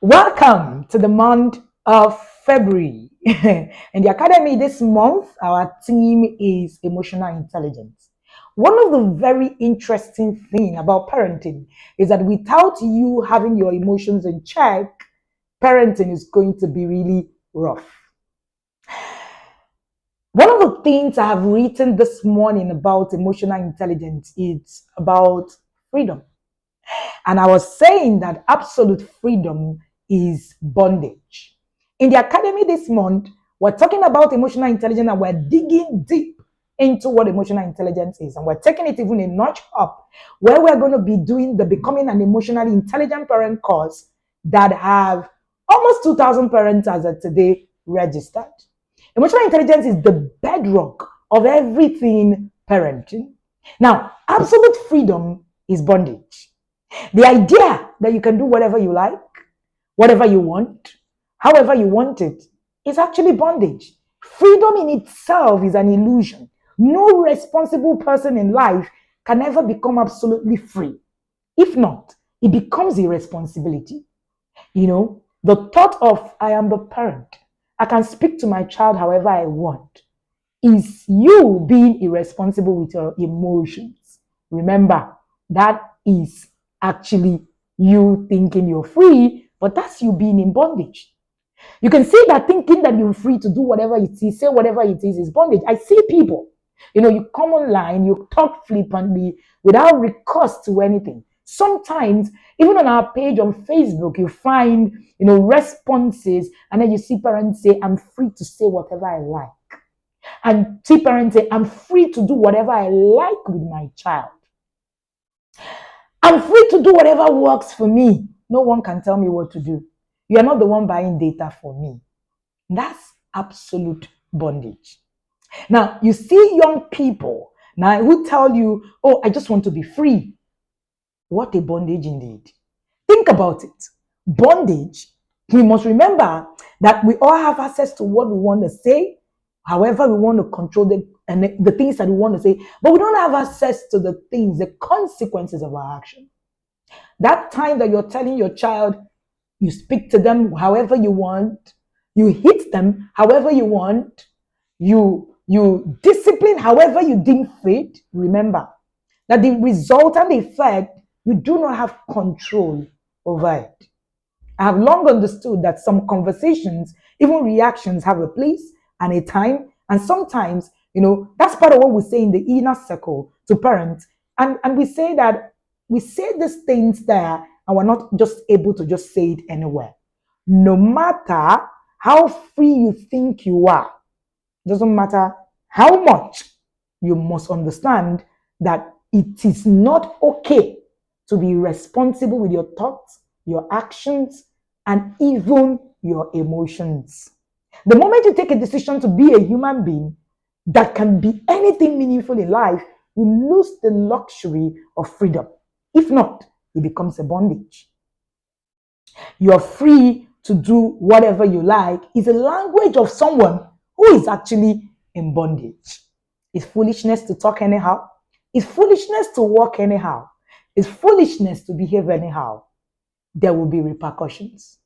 Welcome to the month of February. In the Academy this month, our theme is emotional intelligence. One of the very interesting things about parenting is that without you having your emotions in check, parenting is going to be really rough. One of the things I have written this morning about emotional intelligence is about freedom. And I was saying that absolute freedom is bondage. In the academy this month, we're talking about emotional intelligence and we're digging deep into what emotional intelligence is. And we're taking it even a notch up, where we're going to be doing the Becoming an Emotionally Intelligent Parent course that have almost 2,000 parents as of today registered. Emotional intelligence is the bedrock of everything parenting. Now, absolute freedom is bondage. The idea that you can do whatever you like, whatever you want, however you want it, is actually bondage. Freedom in itself is an illusion. No responsible person in life can ever become absolutely free. If not, it becomes a responsibility. The thought of I am the parent, I can speak to my child however I want, is you being irresponsible with your emotions. Remember, that is actually you thinking you're free, but that's you being in bondage. You can see that thinking that you're free to do whatever it is, say whatever it is bondage. I see people, you come online, you talk flippantly without recourse to anything. Sometimes, even on our page on Facebook, you find, responses, and then you see parents say, I'm free to say whatever I like. And see parents say, I'm free to do whatever I like with my child. I'm free to do whatever works for me. No one can tell me what to do. You are not the one buying data for me. That's absolute bondage. Now, you see young people now who tell you, oh, I just want to be free. What a bondage indeed. Think about it. Bondage, we must remember that we all have access to what we want to say, however we want to control the things that we want to say, but we don't have access to the things, the consequences of our action. That time that you're telling your child, you speak to them however you want, you hit them however you want, you discipline however you deem fit, remember that the result and the effect, you do not have control over it. I have long understood that some conversations, even reactions, have a place and a time. And sometimes, that's part of what we say in the inner circle to parents. And we say that we say these things there and we're not just able to just say it anywhere. No matter how free you think you are, doesn't matter how much, you must understand that it is not okay to be responsible with your thoughts, your actions, and even your emotions. The moment you take a decision to be a human being that can be anything meaningful in life, you lose the luxury of freedom. If not, it becomes a bondage. You're free to do whatever you like is a language of someone who is actually in bondage. It's foolishness to talk anyhow. It's foolishness to walk anyhow. It's foolishness to behave anyhow. There will be repercussions.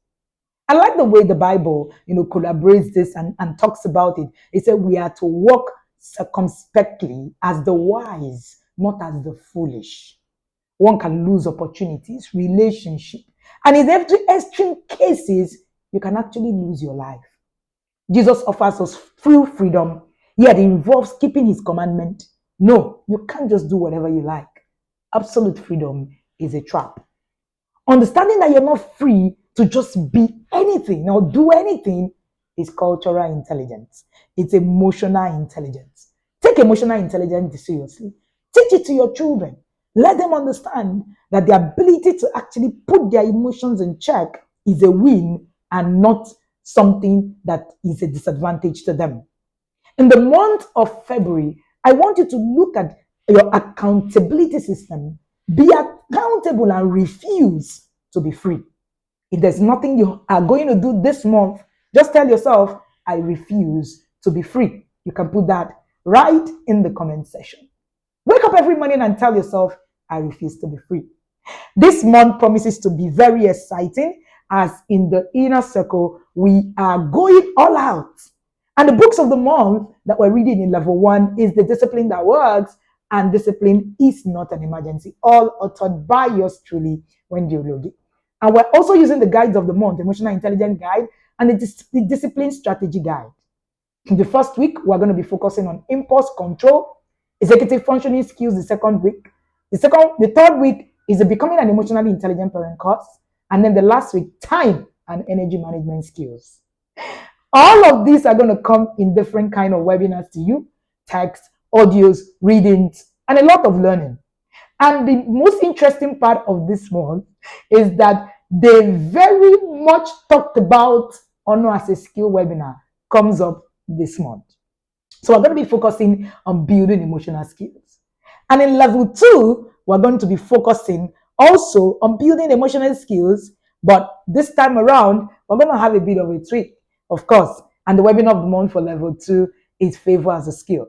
I like the way the Bible, collaborates this and talks about it. It said we are to walk circumspectly as the wise, not as the foolish. One can lose opportunities, relationship, and in every extreme cases, you can actually lose your life. Jesus offers us full freedom, yet it involves keeping his commandment. No, you can't just do whatever you like. Absolute freedom is a trap. Understanding that you're not free to just be anything or do anything is cultural intelligence. It's emotional intelligence. Take emotional intelligence seriously. Teach it to your children. Let them understand that the ability to actually put their emotions in check is a win and not something that is a disadvantage to them. In the month of February, I want you to look at your accountability system. Be accountable and refuse to be free. If there's nothing you are going to do this month, just tell yourself, I refuse to be free. You can put that right in the comment section. Wake up every morning and tell yourself, I refuse to be free. This month promises to be very exciting as in the inner circle, we are going all out. And the books of the month that we're reading in level 1 is The Discipline That Works and Discipline Is Not an Emergency, all authored by yours truly, Wendy Ologi. And we're also using the guides of the month, Emotional Intelligence Guide and the Discipline Strategy Guide. In the first week, we're going to be focusing on impulse control, executive functioning skills the second week. The third week is the Becoming an Emotionally Intelligent Parent course. And then the last week, time and energy management skills. All of these are going to come in different kind of webinars to you, text, audios, readings, and a lot of learning. And the most interesting part of this month is that they very much talked about Honor as a Skill webinar comes up this month. So we're going to be focusing on building emotional skills. And in level 2, we're going to be focusing also on building emotional skills, but this time around, we're going to have a bit of a tweak, of course. And the webinar of the month for level 2 is Favor as a Skill.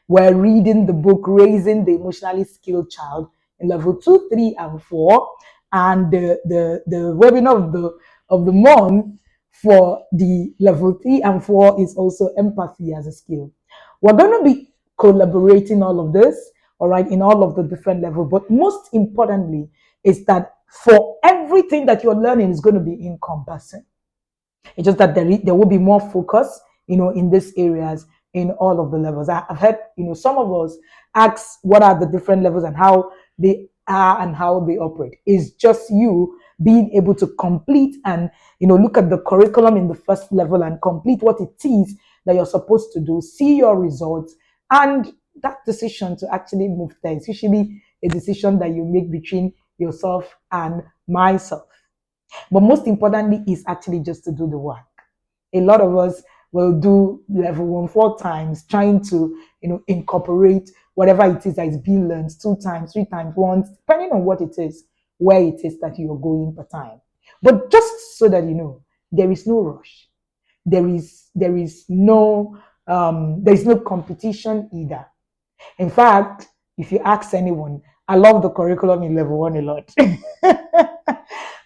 We're reading the book Raising the Emotionally Skilled Child in level 2, 3, and 4. And the webinar of the month for the level 3 and 4 is also Empathy as a Skill. We're going to be collaborating all of this, all right, in all of the different levels. But most importantly is that for everything that you're learning is going to be encompassing. It's just that there will be more focus, in these areas in all of the levels. I've heard, some of us ask what are the different levels and how they are and how they operate. It's just you being able to complete and, look at the curriculum in the first level and complete what it is that you're supposed to do, see your results, and that decision to actually move there is usually a decision that you make between yourself and myself. But most importantly is actually just to do the work. A lot of us will do level 1 4 times, trying to, incorporate whatever it is that is being learned 2 times, 3 times, once, depending on what it is, where it is that you're going per time. But just so that you know, there is no rush. There is no competition either. In fact, if you ask anyone, I love the curriculum in level 1 a lot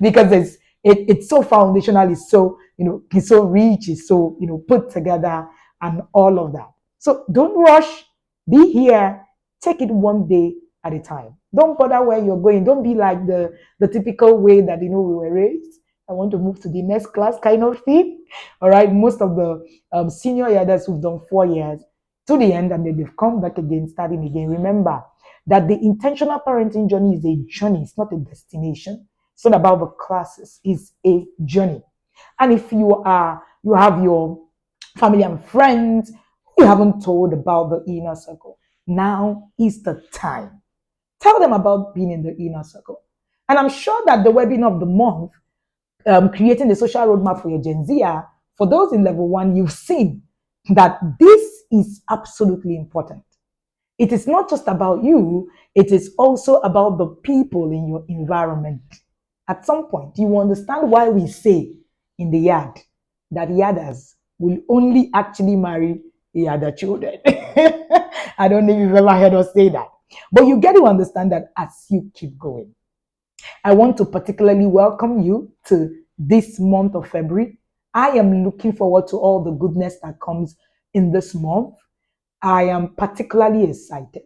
because it's so foundational, it's so, it's so rich, it's so, put together and all of that. So don't rush, be here, take it one day at a time. Don't bother where you're going. Don't be like the typical way that, we were raised. I want to move to the next class kind of thing. All right. Most of the senior leaders who've done 4 years to the end and then they've come back again, starting again. Remember that the intentional parenting journey is a journey. It's not a destination. It's not about the classes. It's a journey. And if you have your family and friends you haven't told about the inner circle, now is the time. Tell them about being in the inner circle. And I'm sure that the webinar of the month, creating the social roadmap for your Gen Z, for those in level 1, you've seen that this is absolutely important. It is not just about you, it is also about the people in your environment. At some point, you understand why we say in the yard that yarders will only actually marry yarder children. I don't know if you've ever heard us say that. But you get to understand that as you keep going. I want to particularly welcome you to this month of February. I am looking forward to all the goodness that comes in this month. I am particularly excited.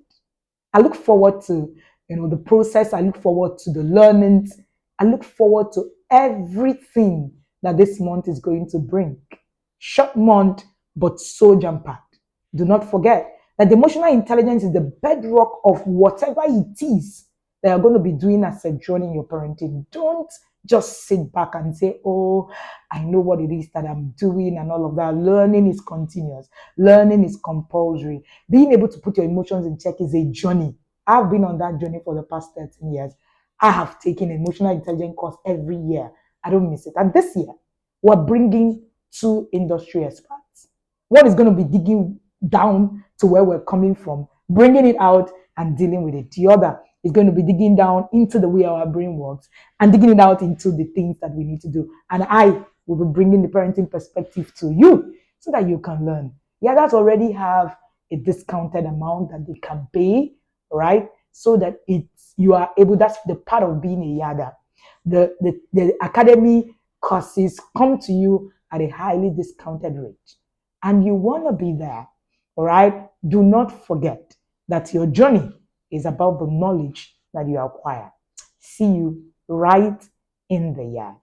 I look forward to, the process. I look forward to the learnings. I look forward to everything that this month is going to bring. Short month, but so jam-packed. Do not forget that the emotional intelligence is the bedrock of whatever it is that you're going to be doing as a journey in your parenting. Don't just sit back and say, oh, I know what it is that I'm doing and all of that. Learning is continuous. Learning is compulsory. Being able to put your emotions in check is a journey. I've been on that journey for the past 13 years. I have taken an emotional intelligence course every year. I don't miss it. And this year, we're bringing 2 industry experts. One is going to be digging down to where we're coming from, bringing it out and dealing with it. The other is going to be digging down into the way our brain works and digging it out into the things that we need to do. And I will be bringing the parenting perspective to you so that you can learn. Yeah, that's already have a discounted amount that they can pay, right? So that you are able, that's the part of being a yada. The academy courses come to you at a highly discounted rate. And you want to be there, all right? Do not forget that your journey is about the knowledge that you acquire. See you right in the yard.